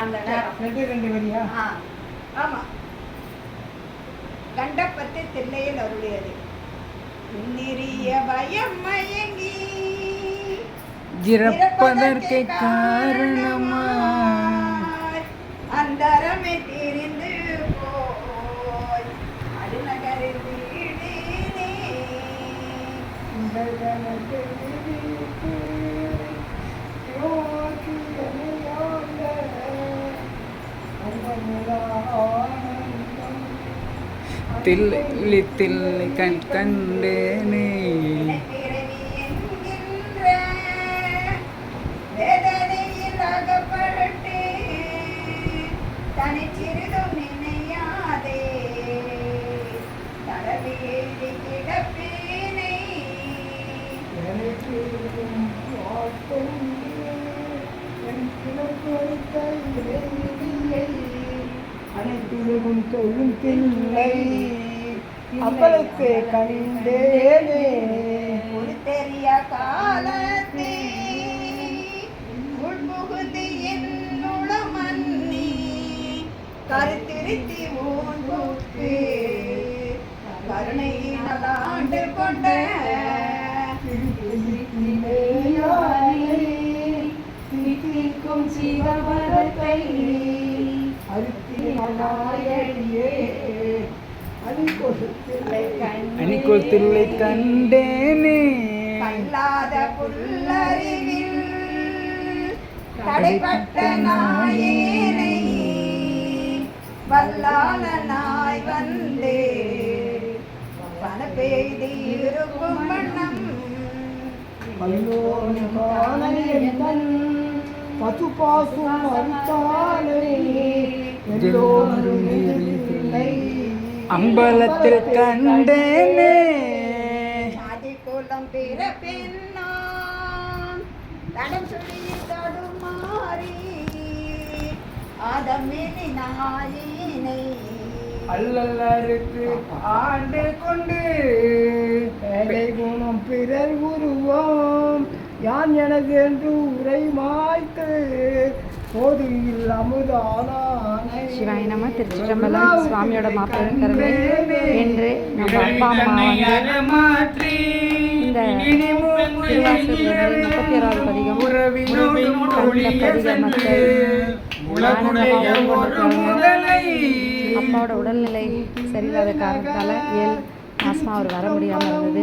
அந்த நேரம் ஆமா கண்டப்பத்து தில்லையில் அருளியது நெறிய பயம் மயங்கி இறப்பதற்கு காரணமா அந்தரமே திரிந்து போய் அருநகரில் வீடினே தில்லி தில்லி கண் கண்டேனே வேதனையில் அகப்பட்டு தனிச்சிறிதும் நினையாதே தடவி எழுதி கிடப்பேனை அனைத்துலகும் தொழும் தில்லை அப்பளுக்கு கண்டேனே ஒரு தெரிய காலத்தே உள்புகுதி என்னுள மன்னி கருத்திருத்தி ஊன்புக்கு கருணையினால் ஆண்டு கொண்ட சிவபரத்தை அணிக்கொத்தில்லை கண்டேனே கல்லாத புல்லறிவில் தடைப்பட்ட நாயேனை வல்லால நாய் வந்தே பல பெய்து இருக்கும் வண்ணம் பசு பாசும் அறுத்தாலே எல்லோரும் அம்பலத்தில் கண்டேனே சாதி குலம் பிறப்பெண்ணான் தடம் சொல்லி தடுமாறி அதமினி நாயினை அல்லல்லருக்கு ஆண்டு கொண்டு பேரை குணம் பிறர் உருவோம் யான் எனது என்று உரை மாய்த்து போதில் அமுதானானை. சிவாய நம. திருச்சிற்றம்பலம். சுவாமியோட மாப்பிள்ளை என்று நம்ம அப்பா அம்மா வந்து இந்த திருவாசகத்தில் 36வது பதிகம் கண்ட பதிகமத்தை அப்பாவோட உடல்நிலை சரியில்லாத காரணத்தால் 7 மாதமாக அவர் வர முடியாமல் இருந்தது.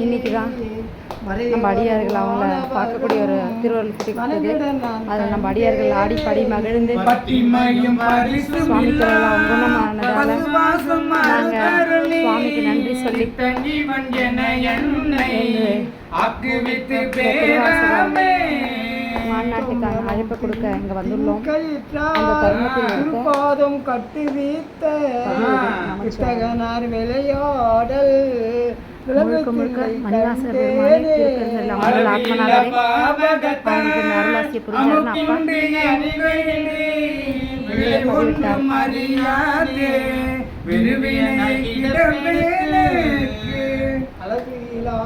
இன்னைக்கு தான் நம்ம அடியார்கள் அவங்கள பார்க்கக்கூடிய ஒரு திருவருள் குட்டி கொடுத்தது. அதில் நம்ம அடியார்கள் ஆடி பாடி மகிழ்ந்து சுவாமி திருவிழா குணமானதால் நாங்கள் சுவாமிக்கு நன்றி சொல்லி மாநாட்டுக்கான அழைப்பு கொடுக்க இங்கே வந்துள்ளோம். அந்த தருணத்தில் பாதம் கட்டி வீத்த விளையாடல் முழுக்க முழுக்க மணிவாசர் பெருமானே திருக்கரங்கரில் அமர்ந்த ஆத்மநாதரே அவனுக்கு அருளாசிய புரிஞ்சார்னு அப்பா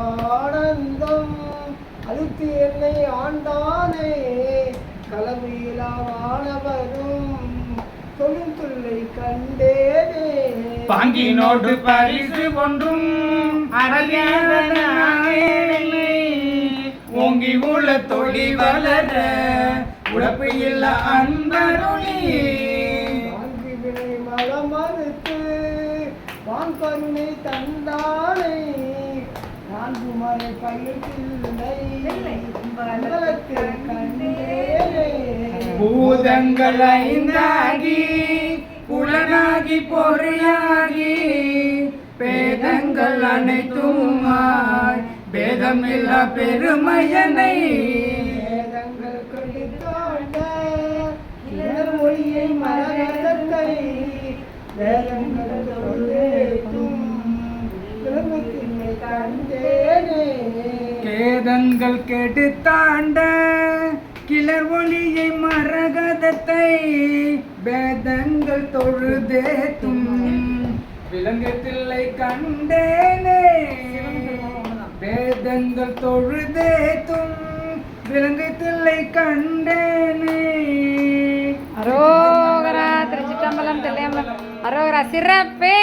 அழகிலானந்தம் அழுத்தி என்னை ஆண்டானே கலவிலானவரும் தொழுந்துள்ளை கண்டேனே பாங்கினோடு பரிசு ஒன்றும் ஓங்கி உள்ள தொழி வளர உழப்பு இல்ல அன்பருளி வினை மலம் மறுத்து வான் கருணை தந்தானை நான் குமாரை பயிர்த்தில்லை கண்டேனே பூதங்கள் ஐந்தாகி புலனாகி பொறியாகி பேதங்கள் அனைத்துமாய் பேதமில்லா பெருமையனை வேதங்கள் கொடித்தோண்ட இளர் மொழியை மரகதத்தை வேதங்கள் தொழுதும் விரும்பத்தினை கண்டேனே கேதங்கள் கெடுத்தாண்ட கிளர் ஒளியை மரகதத்தை பேதங்கள் தொழுதேத்தும் விலங்கத்தில்லை கண்டேனே வேதங்கள் தொழுதேத்தும் விலங்கத்தில்லை கண்டேனே. அரோகரா சிறப்பு.